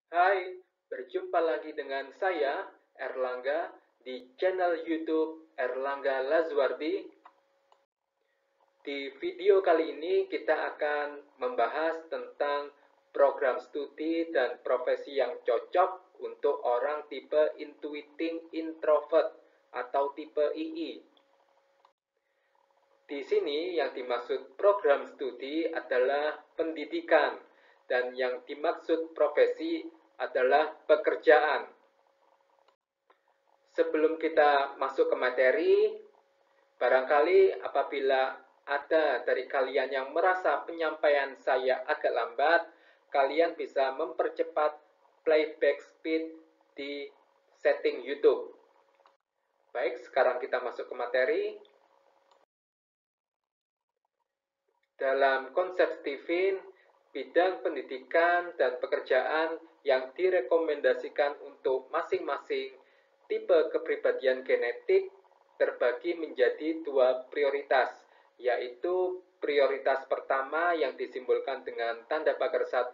Hai, berjumpa lagi dengan saya, Erlangga, di channel YouTube Erlangga Lazwardi. Di video kali ini kita akan membahas tentang program studi dan profesi yang cocok untuk orang tipe intuiting introvert atau tipe II. Di sini yang dimaksud program studi adalah pendidikan dan yang dimaksud profesi adalah pekerjaan. Sebelum kita masuk ke materi, barangkali apabila ada dari kalian yang merasa penyampaian saya agak lambat, kalian bisa mempercepat playback speed di setting YouTube. Baik, sekarang kita masuk ke materi. Dalam konsep Stephen, bidang pendidikan dan pekerjaan yang direkomendasikan untuk masing-masing tipe kepribadian genetik terbagi menjadi dua prioritas, yaitu prioritas pertama yang disimbolkan dengan tanda pagar 1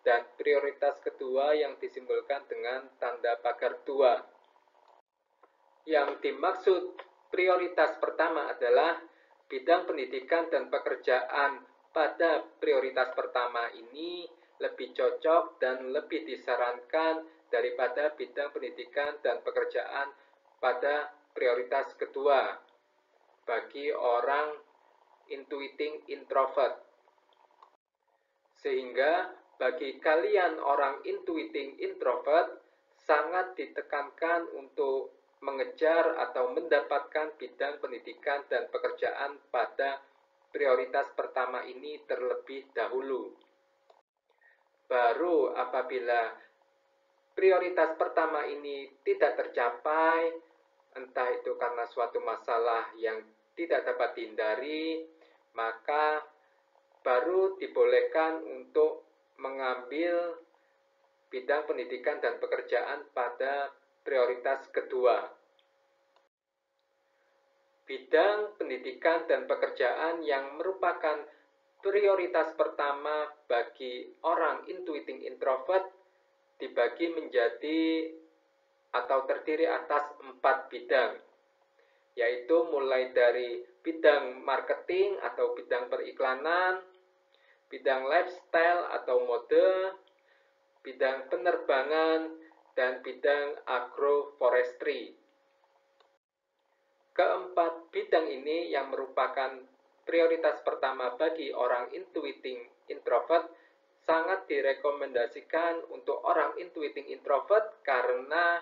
dan prioritas kedua yang disimbolkan dengan tanda pagar 2. Yang dimaksud prioritas pertama adalah bidang pendidikan dan pekerjaan pada prioritas pertama ini lebih cocok dan lebih disarankan daripada bidang pendidikan dan pekerjaan pada prioritas kedua bagi orang intuiting introvert. Sehingga bagi kalian orang intuiting introvert sangat ditekankan untuk mengejar atau mendapatkan bidang pendidikan dan pekerjaan pada prioritas pertama ini terlebih dahulu. Baru apabila prioritas pertama ini tidak tercapai, entah itu karena suatu masalah yang tidak dapat dihindari, maka baru dibolehkan untuk mengambil bidang pendidikan dan pekerjaan pada prioritas kedua. Bidang pendidikan dan pekerjaan yang merupakan prioritas pertama bagi orang intuiting introvert dibagi menjadi atau terdiri atas 4 bidang, yaitu mulai dari bidang marketing atau bidang periklanan, bidang lifestyle atau mode, bidang penerbangan, dan bidang agroforestry. Keempat bidang ini yang merupakan prioritas pertama bagi orang intuiting introvert sangat direkomendasikan untuk orang intuiting introvert karena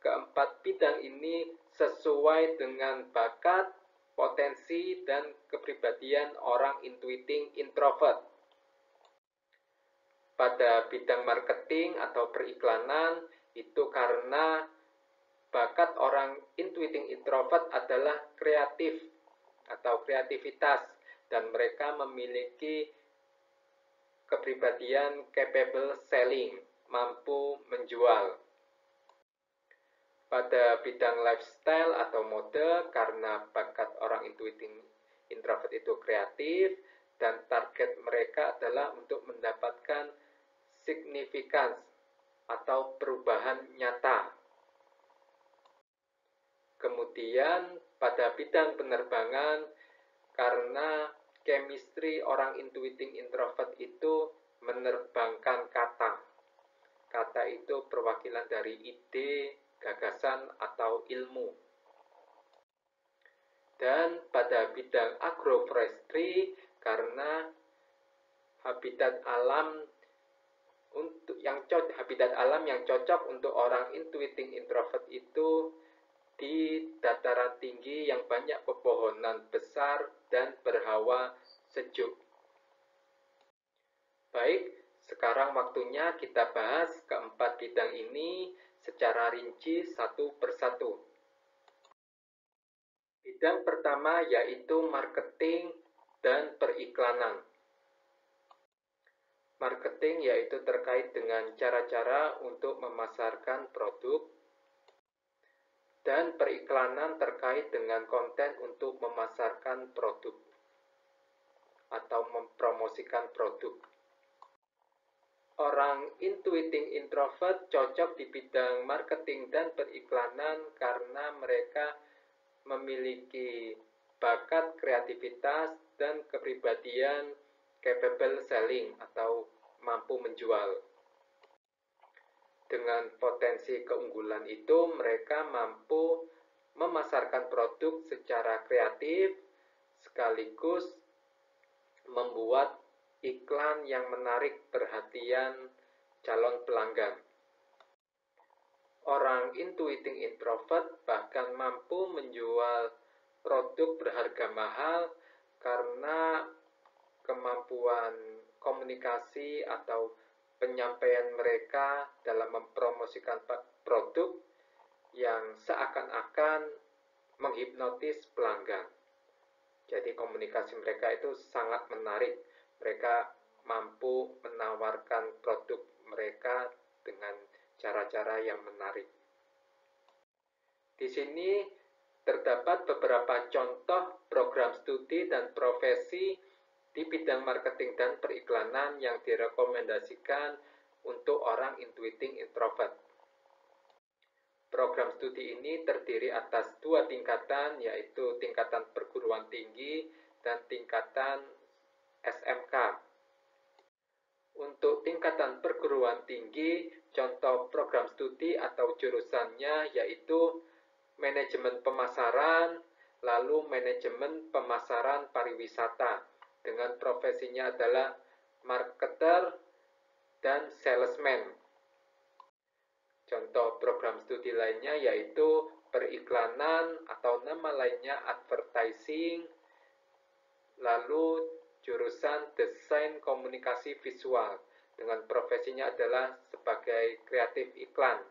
keempat bidang ini sesuai dengan bakat, potensi, dan kepribadian orang intuiting introvert. Pada bidang marketing atau periklanan itu karena bakat orang intuiting introvert adalah kreatif atau kreativitas dan mereka memiliki kepribadian capable selling, mampu menjual. Pada bidang lifestyle atau mode karena bakat orang intuiting introvert itu kreatif dan target mereka adalah untuk mendapatkan significance atau perubahan nyata. Kemudian pada bidang penerbangan karena chemistry orang intuiting introvert itu menerbangkan kata. Kata itu perwakilan dari ide, gagasan, atau ilmu. Dan pada bidang agroforestry karena habitat alam yang cocok untuk orang intuiting introvert itu di dataran tinggi yang banyak pepohonan besar dan berhawa sejuk. Baik, sekarang waktunya kita bahas keempat bidang ini secara rinci satu persatu. Bidang pertama yaitu marketing dan periklanan. Marketing yaitu terkait dengan cara-cara untuk memasarkan produk, dan periklanan terkait dengan konten untuk memasarkan produk atau mempromosikan produk. Orang intuiting introvert cocok di bidang marketing dan periklanan karena mereka memiliki bakat kreativitas dan kepribadian capable selling atau mampu menjual. Dengan potensi keunggulan itu, mereka mampu memasarkan produk secara kreatif sekaligus membuat iklan yang menarik perhatian calon pelanggan. Orang intuiting introvert bahkan mampu menjual produk berharga mahal karena kemampuan komunikasi atau penyampaian mereka dalam mempromosikan produk yang seakan-akan menghipnotis pelanggan. Jadi komunikasi mereka itu sangat menarik. Mereka mampu menawarkan produk mereka dengan cara-cara yang menarik. Di sini terdapat beberapa contoh program studi dan profesi di bidang marketing dan periklanan yang direkomendasikan untuk orang intuiting introvert. Program studi ini terdiri atas 2 tingkatan, yaitu tingkatan perguruan tinggi dan tingkatan SMK. Untuk tingkatan perguruan tinggi, contoh program studi atau jurusannya yaitu manajemen pemasaran, lalu manajemen pemasaran pariwisata, dengan profesinya adalah marketer dan salesman. Contoh program studi lainnya yaitu periklanan atau nama lainnya advertising, lalu jurusan desain komunikasi visual dengan profesinya adalah sebagai kreatif iklan.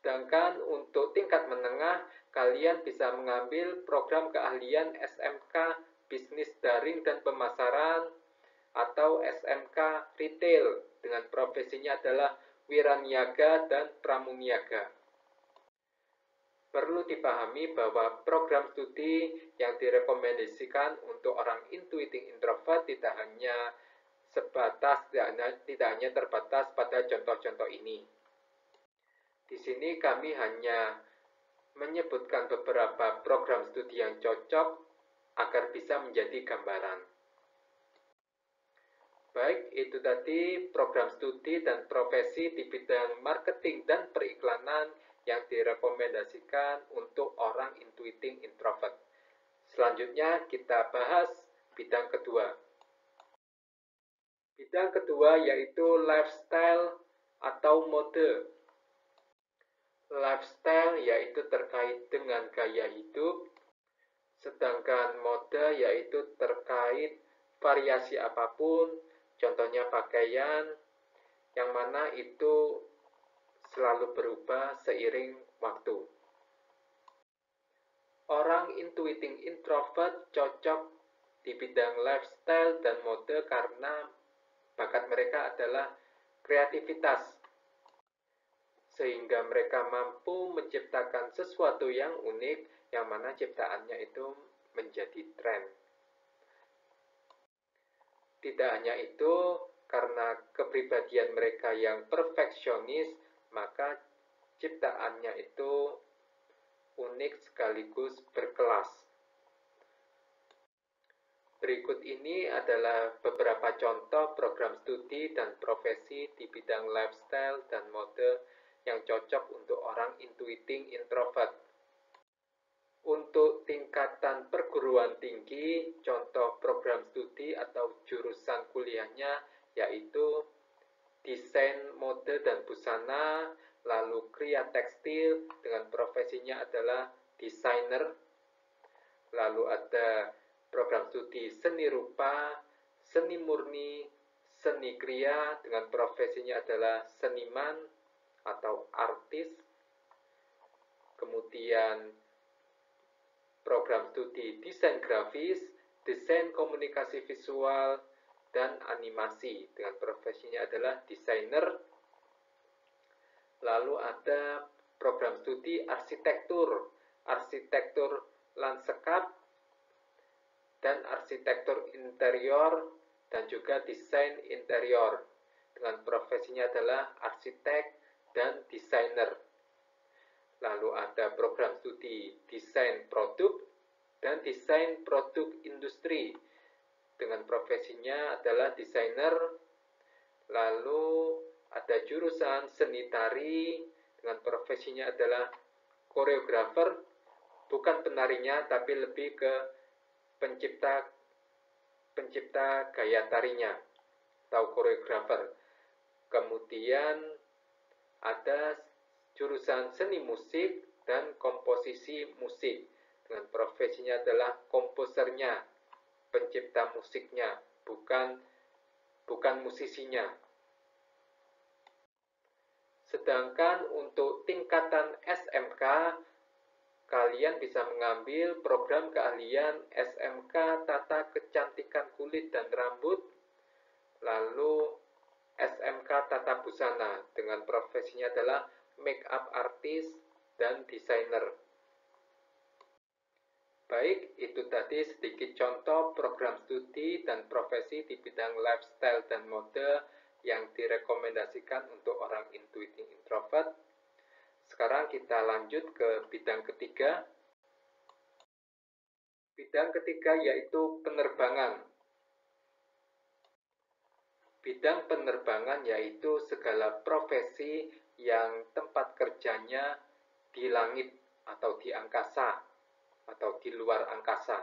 Sedangkan untuk tingkat menengah, kalian bisa mengambil program keahlian SMK Bisnis Daring dan Pemasaran atau SMK Retail dengan profesinya adalah wiraniaga dan pramuniaga. Perlu dipahami bahwa program studi yang direkomendasikan untuk orang intuiting introvert tidak hanya terbatas pada contoh-contoh ini. Di sini kami hanya menyebutkan beberapa program studi yang cocok agar bisa menjadi gambaran. Baik, itu tadi program studi dan profesi di bidang marketing dan periklanan yang direkomendasikan untuk orang intuiting introvert. Selanjutnya kita bahas bidang kedua. Bidang kedua yaitu lifestyle atau mode. Lifestyle yaitu terkait dengan gaya hidup, sedangkan mode yaitu terkait variasi apapun, contohnya pakaian, yang mana itu selalu berubah seiring waktu. Orang intuiting introvert cocok di bidang lifestyle dan mode karena bakat mereka adalah kreativitas, sehingga mereka mampu menciptakan sesuatu yang unik, yang mana ciptaannya itu menjadi tren. Tidak hanya itu, karena kepribadian mereka yang perfeksionis, maka ciptaannya itu unik sekaligus berkelas. Berikut ini adalah beberapa contoh program studi dan profesi di bidang lifestyle dan mode yang cocok untuk orang intuiting introvert. Untuk tingkatan perguruan tinggi, contoh program studi atau jurusan kuliahnya yaitu desain mode dan busana, lalu kria tekstil dengan profesinya adalah desainer, lalu ada program studi seni rupa, seni murni, seni kria dengan profesinya adalah seniman atau artis, kemudian program studi desain grafis, desain komunikasi visual, dan animasi dengan profesinya adalah desainer. Lalu ada program studi arsitektur, lanskap, dan arsitektur interior dan juga desain interior dengan profesinya adalah arsitek dan desainer. Lalu ada program studi desain produk dan desain produk industri dengan profesinya adalah desainer. Lalu ada jurusan seni tari dengan profesinya adalah koreografer, bukan penarinya tapi lebih ke pencipta gaya tarinya atau koreografer. Kemudian ada jurusan seni musik dan komposisi musik dengan profesinya adalah komposernya, pencipta musiknya, bukan musisinya. Sedangkan untuk tingkatan SMK, kalian bisa mengambil program keahlian SMK Tata Kecantikan Kulit dan Rambut, lalu SMK Tata Busana dengan profesinya adalah make up artist dan desainer. Baik, itu tadi sedikit contoh program studi dan profesi di bidang lifestyle dan mode yang direkomendasikan untuk orang intuiting introvert. Sekarang kita lanjut ke bidang ketiga. Bidang ketiga yaitu penerbangan. Bidang penerbangan yaitu segala profesi yang tempat kerjanya di langit atau di angkasa atau di luar angkasa.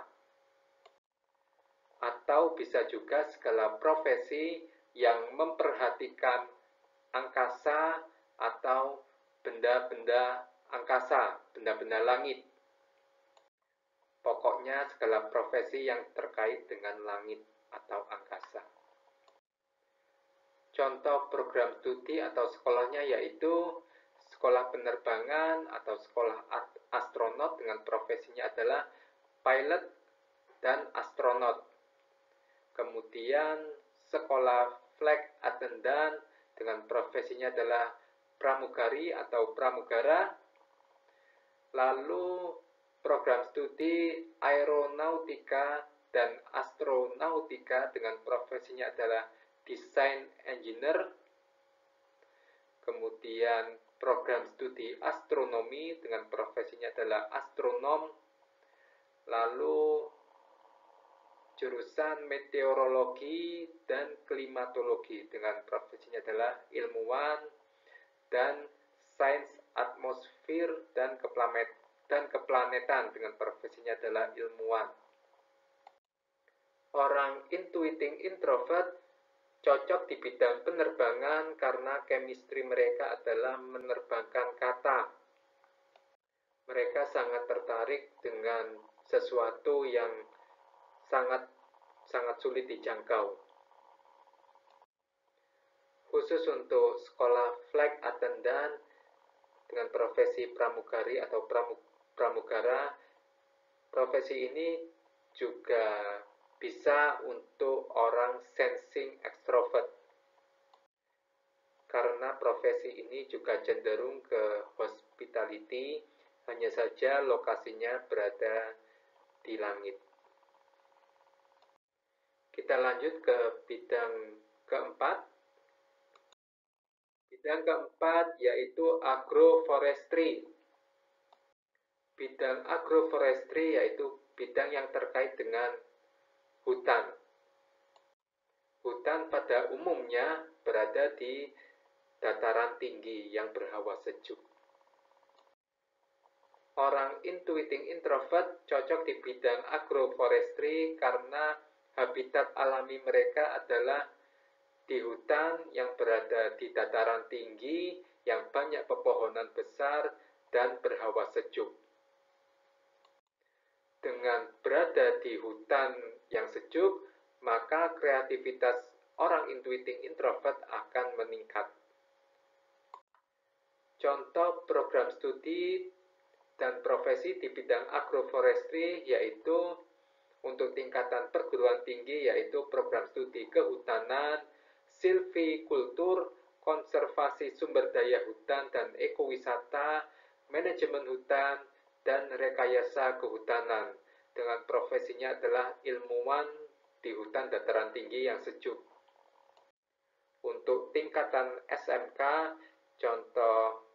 Atau bisa juga segala profesi yang memperhatikan angkasa atau benda-benda angkasa, benda-benda langit. Pokoknya segala profesi yang terkait dengan langit atau angkasa. Contoh program studi atau sekolahnya yaitu sekolah penerbangan atau sekolah astronot dengan profesinya adalah pilot dan astronot. Kemudian sekolah flight attendant dengan profesinya adalah pramugari atau pramugara. Lalu program studi aeronautika dan astronautika dengan profesinya adalah desain engineer. Kemudian program studi astronomi dengan profesinya adalah astronom. Lalu jurusan meteorologi dan klimatologi dengan profesinya adalah ilmuwan, dan sains atmosfer dan keplanetan dengan profesinya adalah ilmuwan. Orang intuiting introvert cocok di bidang penerbangan karena chemistry mereka adalah menerbangkan kata. Mereka sangat tertarik dengan sesuatu yang sangat sulit dijangkau. Khusus untuk sekolah flight attendant dengan profesi pramugari atau pramugara, profesi ini juga bisa untuk orang sensing extrovert. Karena profesi ini juga cenderung ke hospitality, hanya saja lokasinya berada di langit. Kita lanjut ke bidang keempat. Bidang keempat yaitu agroforestry. Bidang agroforestry yaitu bidang yang terkait dengan hutan. Hutan pada umumnya berada di dataran tinggi yang berhawa sejuk. Orang intuiting introvert cocok di bidang agroforestry karena habitat alami mereka adalah di hutan yang berada di dataran tinggi, yang banyak pepohonan besar dan berhawa sejuk. Dengan berada di hutan yang sejuk, maka kreativitas orang intuiting introvert akan meningkat. Contoh program studi dan profesi di bidang agroforestry yaitu untuk tingkatan perguruan tinggi yaitu program studi kehutanan, silvikultur, konservasi sumber daya hutan dan ekowisata, manajemen hutan, dan rekayasa kehutanan. Dengan profesinya adalah ilmuwan, di hutan dataran tinggi yang sejuk. Untuk tingkatan SMK, contoh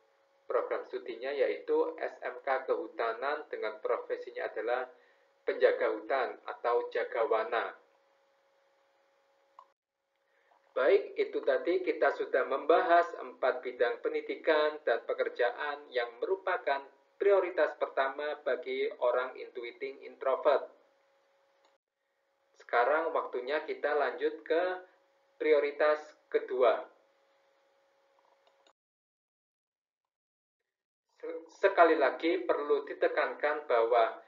program studinya yaitu SMK Kehutanan dengan profesinya adalah penjaga hutan atau jagawana. Baik, itu tadi kita sudah membahas 4 bidang pendidikan dan pekerjaan yang merupakan prioritas pertama bagi orang intuiting introvert. Sekarang waktunya kita lanjut ke prioritas kedua. Sekali lagi perlu ditekankan bahwa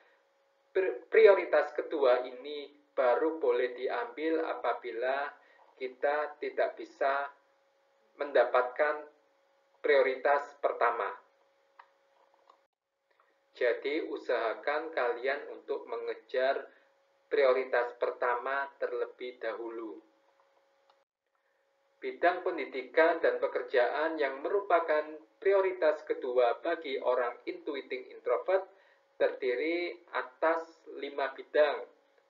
prioritas kedua ini baru boleh diambil apabila kita tidak bisa mendapatkan prioritas pertama. Jadi usahakan kalian untuk mengejar prioritas pertama terlebih dahulu. Bidang pendidikan dan pekerjaan yang merupakan prioritas kedua bagi orang intuiting introvert terdiri atas 5 bidang,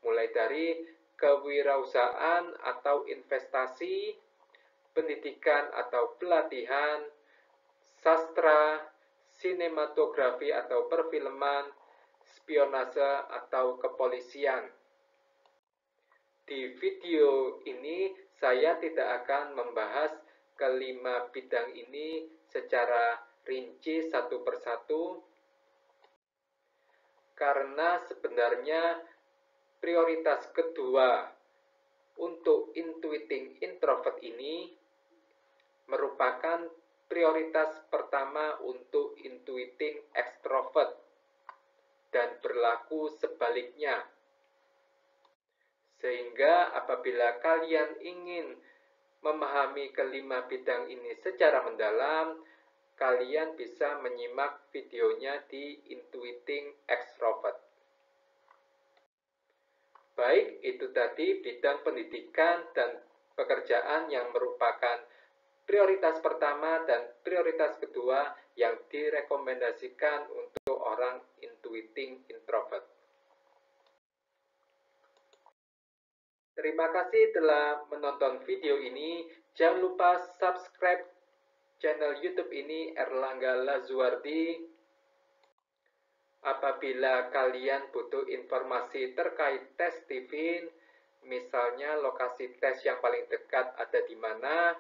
mulai dari kewirausahaan atau investasi, pendidikan atau pelatihan, sastra, sinematografi atau perfilman, spionase atau kepolisian. Di video ini saya tidak akan membahas kelima bidang ini secara rinci satu persatu, karena sebenarnya prioritas kedua untuk intuiting introvert ini merupakan prioritas pertama untuk intuiting extrovert dan berlaku sebaliknya. Sehingga apabila kalian ingin memahami kelima bidang ini secara mendalam, kalian bisa menyimak videonya di Intuiting Extrovert. Baik, itu tadi bidang pendidikan dan pekerjaan yang merupakan prioritas pertama dan prioritas kedua yang direkomendasikan untuk orang Intuiting Introvert. Terima kasih telah menonton video ini. Jangan lupa subscribe channel YouTube ini, Erlangga Lazuardi. Apabila kalian butuh informasi terkait tes TIFIN, misalnya lokasi tes yang paling dekat ada di mana,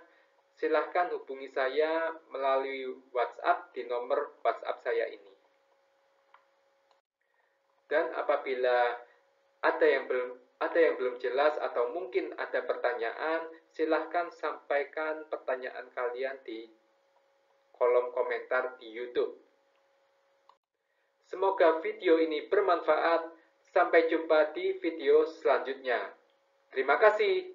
silahkan hubungi saya melalui WhatsApp di nomor WhatsApp saya ini. Dan apabila ada yang belum jelas atau mungkin ada pertanyaan, silahkan sampaikan pertanyaan kalian di kolom komentar di YouTube. Semoga video ini bermanfaat. Sampai jumpa di video selanjutnya. Terima kasih.